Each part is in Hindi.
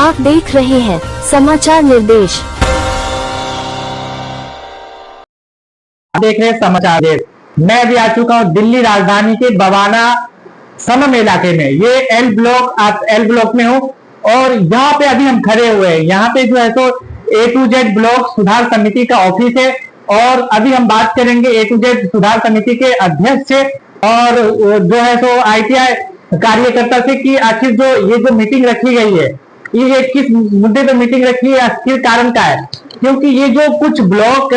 आप देख रहे हैं समाचार निर्देश। देख रहे हैं समाचार निर्देश। मैं अभी आ चुका हूँ दिल्ली राजधानी के बवाना समम इलाके में। ये एल ब्लॉक में हूँ और यहाँ पे अभी हम खड़े हुए हैं। यहाँ पे जो है तो A to Z ब्लॉक सुधार समिति का ऑफिस है और अभी हम बात करेंगे A to Z सुधार समिति के अध्यक्ष से और जो है तो ITI कार्यकर्ता से कि आखिर जो ये जो मीटिंग रखी गई है ये किस मुद्दे पर मीटिंग रखी है, किस कारण का है। क्योंकि ये जो कुछ ब्लॉक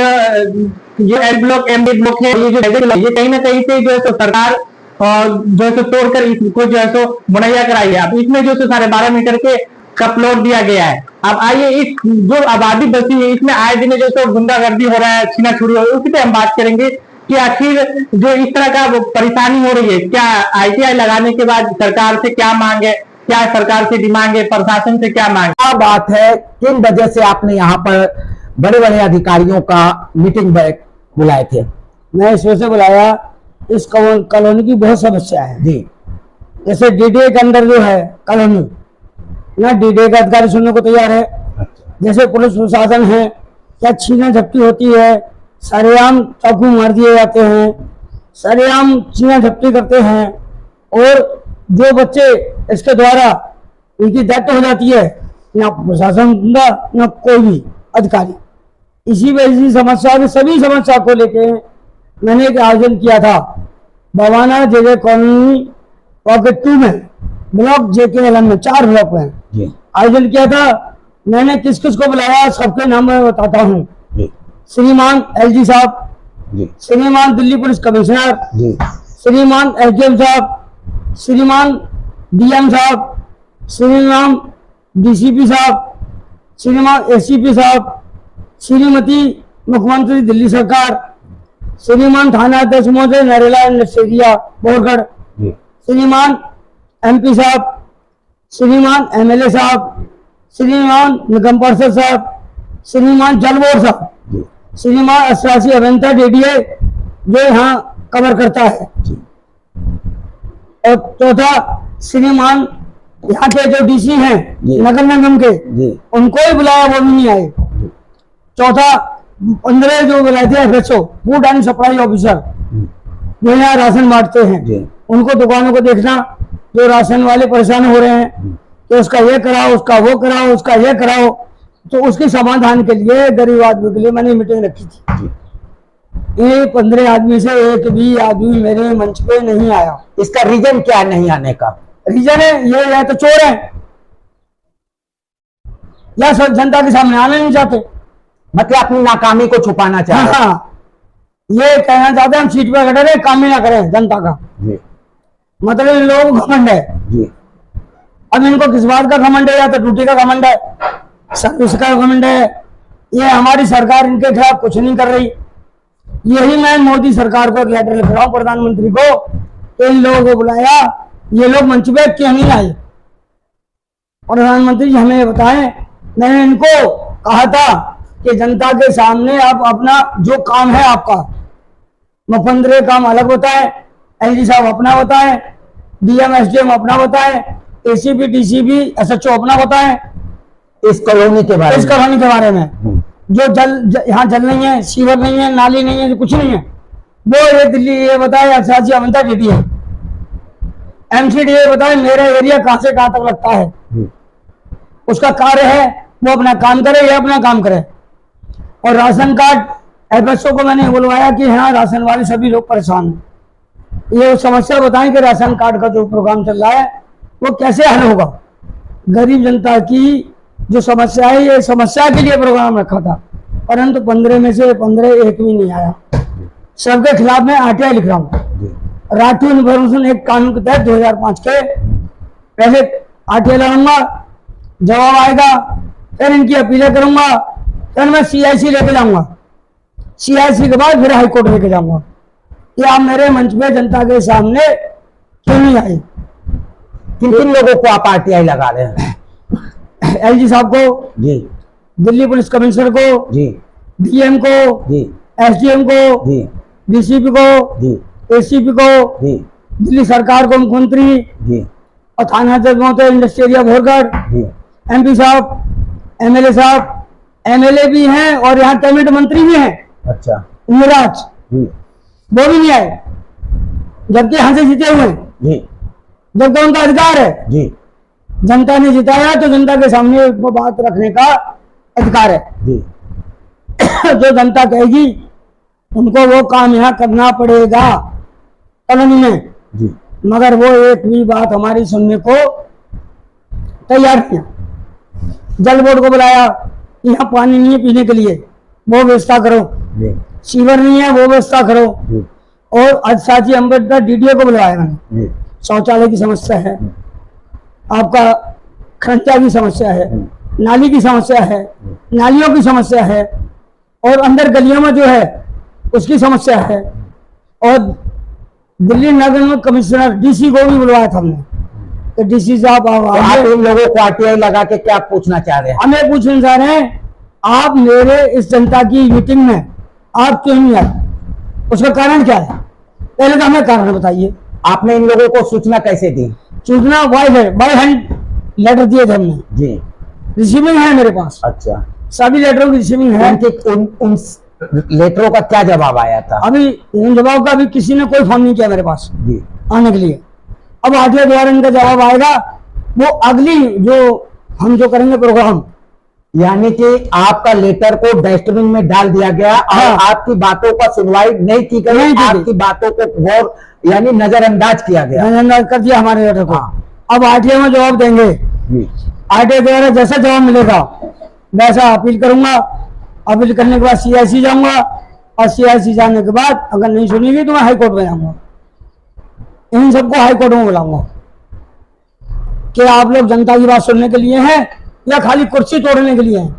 जो एल ब्लॉक एम ब्लॉक है ये कहीं ना कहीं से जो है तो सरकार और जो है तोड़कर इसको जो है तो मुहैया कराई है। अब इसमें जो है 12.5 मीटर के का प्लॉट दिया गया है। अब आइए इस जो आबादी बसी है इसमें आए दिन जो है गुंडागर्दी हो रहा है, छीना छुड़ी हो रही है, उसी पे हम बात करेंगे कि आखिर जो इस तरह का परेशानी हो रही है, क्या ITI लगाने के बाद सरकार से क्या मांग है, क्या सरकार से डिमांड है, प्रशासन से क्या मांग है। क्या बात है, किन वजह से आपने यहाँ पर बड़े बड़े अधिकारियों का मीटिंग बुलाए थे? मैं इस वजह से बुलाया, इस कॉलोनी की बहुत समस्या है जी। जैसे DDA के अंदर जो है कॉलोनी ना, DDA का अधिकारी सुनने को तैयार है। जैसे पुलिस प्रशासन है, क्या छीना झपटी होती है, सरेआम चाकू मार दिए जाते हैं, सरेआम छीना झपटी करते हैं और जो बच्चे इसके द्वारा उनकी डेथ हो जाती है, ना प्रशासन ना कोई भी अधिकारी। इसी वजह से समस्या में सभी समस्या को लेके मैंने एक आयोजन किया था बवाना JJ कॉलोनी पॉकेट 2 में, ब्लॉक JKLM में 4 ब्लॉक में आयोजन किया था। मैंने किस किस को बुलाया सबके नाम मैं बताता हूँ। श्रीमान LG साहब, श्रीमान दिल्ली पुलिस कमिश्नर, श्रीमान SDM साहब, श्रीमान DM साहब, श्रीमान DCP साहब, श्रीमान ACP साहब, श्रीमती मुख्यमंत्री दिल्ली सरकार, श्रीमान थाना अध्यक्ष महोदय नरेला एरिया बोरगढ़, श्रीमान MP साहब, श्रीमान MLA साहब, श्रीमान निगम पार्षद साहब, श्रीमान जल बोर्ड साहब, श्रीमान 88 अभियंता DDA जो यहाँ कवर करता है, और चौथा श्रीमान यहाँ के जो DC हैं नगर निगम के, उनको ही बुलाया, वो भी नहीं आए। चौथा 15 जो बुलाए थे FSO food and supply officer जो यहाँ राशन बांटते हैं, उनको दुकानों को देखना, जो राशन वाले परेशान हो रहे हैं तो उसका ये कराओ, उसका वो कराओ, उसका ये कराओ, तो उसके समाधान के लिए गरीब आदमी के लिए मैंने मीटिंग रखी थी। ये 15 आदमी से एक भी आदमी मेरे मंच पे नहीं आया। इसका रीजन क्या है नहीं आने का? रीजन है ये या तो चोर है या सब जनता के सामने आना नहीं चाहते, मतलब अपनी नाकामी को छुपाना चाहते हैं। हाँ, ये कहना चाहते हैं हम सीट पे खड़े रहे, काम ही ना करें जनता का। मतलब इन लोगों को घमंड है। अब इनको किस बात का घमंड है? या तो ड्यूटी का घमंड है, सर्विस का घमंड है। ये हमारी सरकार इनके खिलाफ कुछ नहीं कर रही। यही मैं मोदी सरकार को एक लेटर लिख रहा हूँ, प्रधानमंत्री को, तो इन लोगों को बुलाया, ये लोग मंच पे क्यों नहीं आए? प्रधानमंत्री जी हमें बताएं। मैंने इनको कहा था कि जनता के सामने आप अपना जो काम है आपका, मुख्यमंत्री काम अलग होता है, LG साहब अपना बताएं, DM SDM अपना बताएं, ACP DCP SHO अपना बताएं। इस कॉलोनी के बारे में जो यहाँ जल नहीं है, सीवर नहीं है, नाली नहीं है, कुछ नहीं है, वो ये दिल्ली ये बताए, 88 अभियंता DDA, MCDA बताए मेरा एरिया कहाँ से कहाँ तक लगता है, उसका कार्य है, वो अपना काम करे, ये अपना काम करे। और राशन कार्ड FSO को मैंने बुलवाया कि हाँ राशन वाले सभी लोग परेशान हैं, ये समस्या बताएं कि राशन कार्ड का जो प्रोग्राम चल रहा है वो कैसे हल होगा। गरीब जनता की जो समस्या है, ये समस्या के लिए प्रोग्राम रखा था, परंतु 15 में से 15 एक भी नहीं आया। सबके खिलाफ मैं RTI लिख रहा हूँ। राठी इन्फॉर्मेशन एक्ट कानून के तहत 2005 के पहले RTI लगाऊंगा, जवाब आएगा, फिर इनकी अपीलें करूंगा, फिर मैं CIC लेके जाऊंगा, CIC के बाद फिर हाईकोर्ट लेके जाऊंगा कि आप मेरे मंच पे जनता के सामने क्यों नहीं आए। किन किन लोगों को आप RTI लगा रहे हैं? LG साहब को जी, दिल्ली पुलिस कमिश्नर को जी, DM को जी, SDM को जी, DCP को जी, ACP को जी, दिल्ली सरकार को मुख्यमंत्री जी, और थाना अध्यक्ष इंडस्ट्रियल एरिया बोरगढ़ जी, MP साहब, MLA साहब, MLA भी हैं और यहाँ कैबिनेट मंत्री भी हैं। अच्छा युवराज जी वो भी नहीं आए, जबकि यहाँ से जीते हुए हैं, जी जबकि उनका अधिकार है। जी जनता ने जिताया तो जनता के सामने वो बात रखने का अधिकार है। जी जो जनता कहेगी उनको वो काम यहाँ करना पड़ेगा कॉलोनी में। जी मगर वो एक भी बात हमारी सुनने को तैयार नहीं है। जल बोर्ड को बुलाया, यहाँ पानी नहीं है पीने के लिए, वो व्यवस्था करो। जी सीवर नहीं है, वो व्यवस्था करो। जी और आज साची अम्बेडकर DDO को बुलाया मैंने। जी शौचालय की समस्या है, आपका खर्चा की समस्या है, नाली की समस्या है, नालियों की समस्या है, और अंदर गलियों में जो है उसकी समस्या है। और दिल्ली नगर में कमिश्नर DC को भी बुलवाया था हमने कि DC साहब आप इन लोगों को RTI लगा के क्या पूछना चाह रहे हैं? हमें पूछना चाह रहे हैं, आप मेरे इस जनता की मीटिंग में आप क्यों नहीं आए? उसका कारण क्या है? पहले तो हमें कारण बताइए। आपने इन लोगों को सूचना कैसे दी? सूचना बाय हैंड लेटर दिए थे हमने, जी रिसीविंग है मेरे पास, अच्छा सभी लेटरों की रिसीविंग है। उन लेटरों का क्या जवाब आया था? अभी उन जवाब का अभी किसी ने कोई फोन नहीं किया मेरे पास जी आने के लिए। अब RTI द्वारा इनका जवाब आएगा, वो अगली जो हम जो करेंगे प्रोग्राम। यानी कि आपका लेटर को डस्टबिन में डाल दिया गया और हाँ। आपकी बातों का सुनवाई नहीं की गई, नहीं की गई। आपकी बातों को गौर यानी नजरअंदाज किया गया। नजरअंदाज कर दिया हमारे लेटर को। हाँ। अब RTI में जवाब देंगे, जी RTI द्वारा जैसा जवाब मिलेगा वैसा अपील करूंगा। अपील करने के बाद CIC जाऊंगा, और CIC जाने के बाद अगर नहीं सुनेगी तो मैं हाई कोर्ट में जाऊंगा। इन सबको हाई कोर्ट में बुलाऊंगा कि आप लोग जनता की बात सुनने के लिए हैं या खाली कुर्सी तोड़ने के लिए हैं,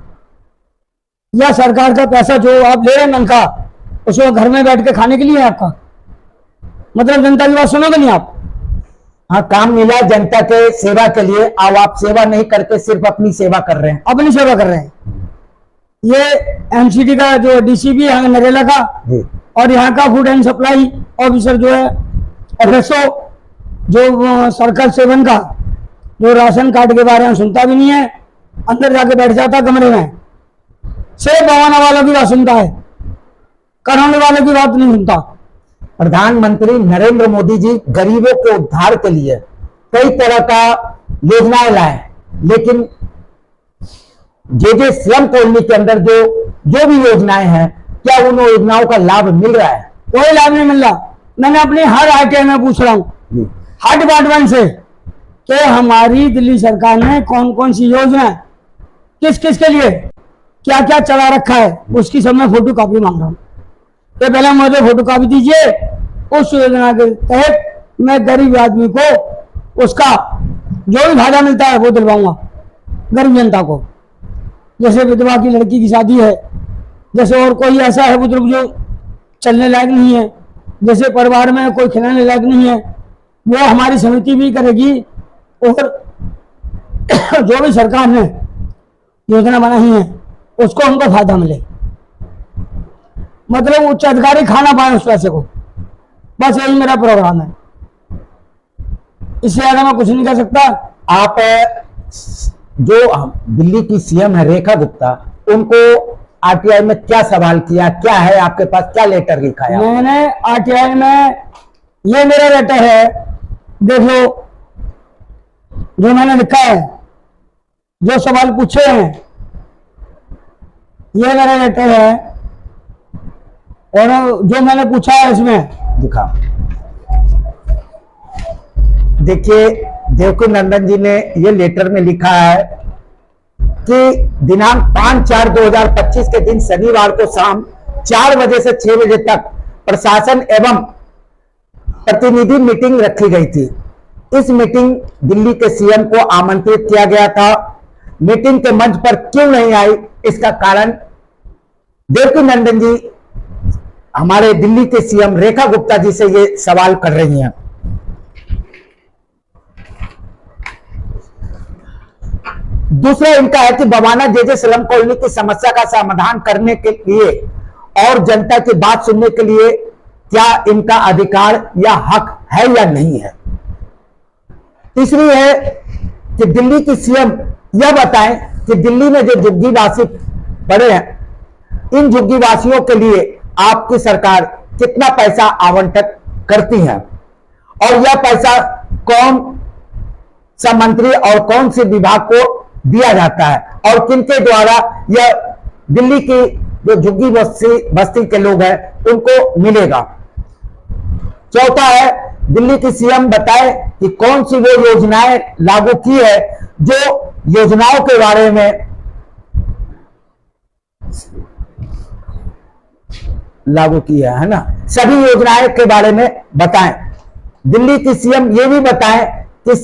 या सरकार का पैसा जो आप ले रहे हैं मन का उसको घर में बैठ के खाने के लिए है आपका? मतलब जनता की बात सुनोगे नहीं आप? हाँ, काम मिला जनता के सेवा के लिए, अब आप सेवा नहीं करके सिर्फ अपनी सेवा कर रहे हैं। अपनी सेवा कर रहे हैं। ये MCD का जो DC भी है नरेला का, जी और यहाँ का फूड एंड सप्लाई ऑफिसर जो है FSO, जो सर्कल 7 का जो राशन कार्ड के बारे में सुनता भी नहीं है, अंदर जाके बैठ जाता कमरे में, सिर्फ बवाना वालों की बात सुनता है, कराने वालों की बात नहीं सुनता। प्रधानमंत्री नरेंद्र मोदी जी गरीबों के उद्धार के लिए कई तरह का योजनाएं लाए, लेकिन जे स्लम कॉलोनी के अंदर जो भी योजनाएं हैं, क्या उन योजनाओं का लाभ मिल रहा है? कोई लाभ नहीं मिल रहा। मैंने अपने हर RTI में पूछ रहा हूँ, हर डिपार्टमेंट से, कि हमारी दिल्ली सरकार ने कौन कौन सी योजना किस किस के लिए क्या क्या चला रखा है, उसकी सब मैं फोटो कॉपी मांग रहा हूँ। तो पहले मुझे फोटो कॉपी दीजिए, उस योजना के तहत मैं गरीब आदमी को उसका जो भी फायदा मिलता है वो दिलवाऊंगा गरीब जनता को। जैसे विधवा की लड़की की शादी है, जैसे और कोई ऐसा है बुजुर्ग जो चलने लायक नहीं है, जैसे परिवार में कोई खिलाने लायक नहीं है, वो हमारी समिति भी करेगी। और जो भी सरकार ने योजना बनाई है उसको हमको फायदा मिले, मतलब उच्च अधिकारी खाना पाए उस पैसे को। बस यही मेरा प्रोग्राम है, इससे ज्यादा मैं कुछ नहीं कर सकता। आप जो दिल्ली की CM है रेखा गुप्ता, उनको RTI में क्या सवाल किया, क्या है आपके पास, क्या लेटर लिखा है? मैंने RTI में ये मेरा लेटर है, देख लो जो मैंने लिखा है, जो सवाल पूछे हैं, ये मेरा लेटर है। और जो मैंने पूछा है इसमें दिखा, देखिए देवकी नंदन जी ने ये लेटर में लिखा है कि दिनांक 5/4/2025 के दिन शनिवार को शाम 4 बजे से 6 बजे तक प्रशासन एवं प्रतिनिधि मीटिंग रखी गई थी। इस मीटिंग दिल्ली के CM को आमंत्रित किया गया था। मीटिंग के मंच पर क्यों नहीं आई, इसका कारण देवकी नंदन जी हमारे दिल्ली के CM रेखा गुप्ता जी से ये सवाल कर रही हैं। दूसरा इनका है कि बवाना जे स्लम कॉलोनी की समस्या का समाधान करने के लिए और जनता की बात सुनने के लिए क्या इनका अधिकार या हक है या नहीं है। तीसरी है कि दिल्ली की CM यह बताएं कि दिल्ली में जो झुग्गीवासी पड़े हैं, इन झुग्गीवासियों के लिए आपकी सरकार कितना पैसा आवंटन करती है और यह पैसा कौन सा मंत्री और कौन से विभाग को दिया जाता है और किनके द्वारा यह दिल्ली की जो झुग्गी बस्ती के लोग हैं उनको मिलेगा। चौथा है, दिल्ली की सीएम बताए कि कौन सी वो योजनाएं लागू की है जो योजनाओं के बारे में लागू की है ना, सभी योजनाएं के बारे में बताएं। दिल्ली की सीएम ये भी बताएं कि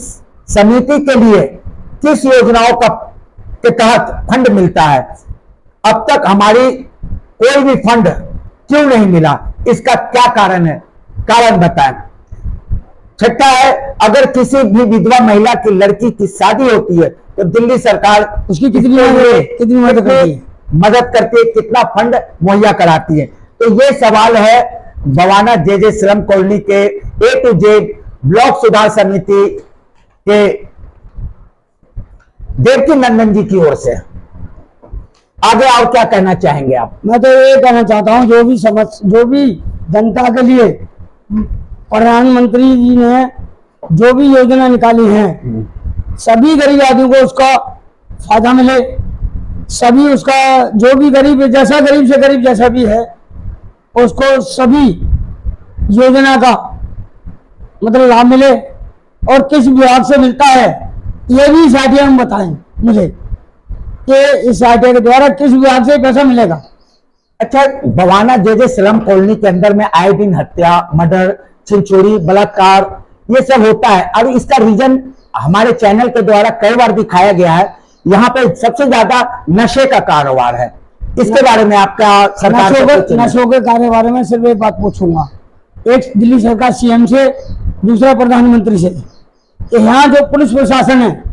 समिति के लिए किस योजनाओं के तहत फंड मिलता है, अब तक हमारी कोई भी फंड क्यों नहीं मिला, इसका क्या कारण है, कारण बताएं। छठा है, अगर किसी भी विधवा महिला की लड़की की शादी होती है तो दिल्ली सरकार उसकी कितनी मदद करती है, कितना फंड मुहैया कराती है। तो ये सवाल है बवाना जे श्रम कॉलोनी के A to Z ब्लॉक सुधार समिति के देवकी नंदन जी की ओर से। आगे और क्या कहना चाहेंगे आप? मैं तो ये कहना चाहता हूँ, जो भी जनता के लिए प्रधानमंत्री जी ने जो भी योजना निकाली है, सभी गरीब आदमी को उसका फायदा मिले, सभी उसका जो भी गरीब जैसा गरीब से गरीब जैसा भी है उसको सभी योजना का मतलब लाभ मिले। और किस विभाग से मिलता है ये भी इस आइडिया में बताएं मुझे कि इस आइडिया के द्वारा किस विभाग से पैसा मिलेगा। अच्छा, बवाना जे श्रम कॉलोनी के अंदर में आए दिन हत्या, मर्डर, छिनचोरी, बलात्कार ये सब होता है और इसका रीजन हमारे चैनल के द्वारा कई बार दिखाया गया है। यहाँ पे सबसे ज्यादा नशे का कारोबार है, इसके बारे में आपका सरकार नशों के कारोबार में सिर्फ एक बात पूछूंगा, एक दिल्ली सरकार सीएम से, दूसरा प्रधानमंत्री से, कि यहाँ जो पुलिस प्रशासन है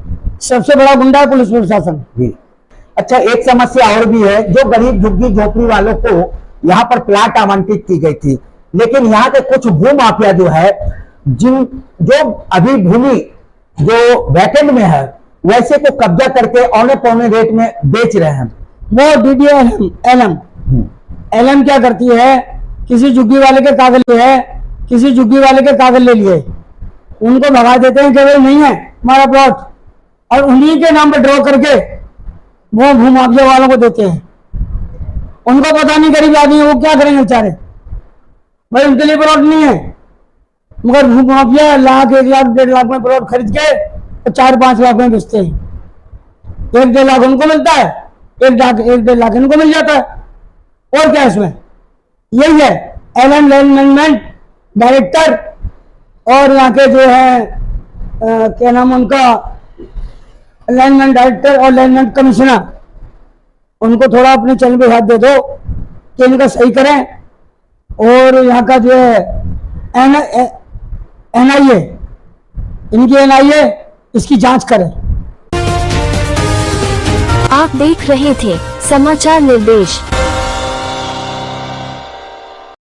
सबसे बड़ा गुंडा है पुलिस प्रशासन जी। अच्छा, एक समस्या और भी है, जो गरीब झुग्गी झोपड़ी वालों को यहाँ पर प्लाट आवंटित की गई थी, लेकिन यहाँ के कुछ भू माफिया जो है जो अभी भूमि जो वैकेंट में है वैसे को कब्जा करके औने पौने रेट में बेच रहे हैं। वो DDLM क्या करती है, किसी झुग्गी वाले के कागज ले लिए, उनको भगा देते हैं कि भाई नहीं है हमारा प्लॉट, और उन्हीं के नाम पर ड्रॉ करके वो भू माफिया वालों को देते हैं। उनको पता नहीं गरीब आदमी वो क्या करेंगे बेचारे, भाई उनके लिए प्लॉट नहीं है, मगर भू माफिया लाख 1 लाख 1.5 लाख में प्लॉट खरीद के 4-5 लाख में बेचते हैं। 1-1.5 लाख उनको मिलता है, 1.5 लाख इनको मिल जाता है। और क्या इसमें यही है, LM लैंड मैनेजमेंट डायरेक्टर और यहाँ के जो है क्या नाम उनका लैंडमैन डायरेक्टर और लैंडमैन कमिश्नर, उनको थोड़ा अपने चैनल पे हाथ दे दो कि इनका सही करें। और यहाँ का जो है NIA, इनकी NIA इसकी जांच करें। आप देख रहे थे समाचार निर्देश।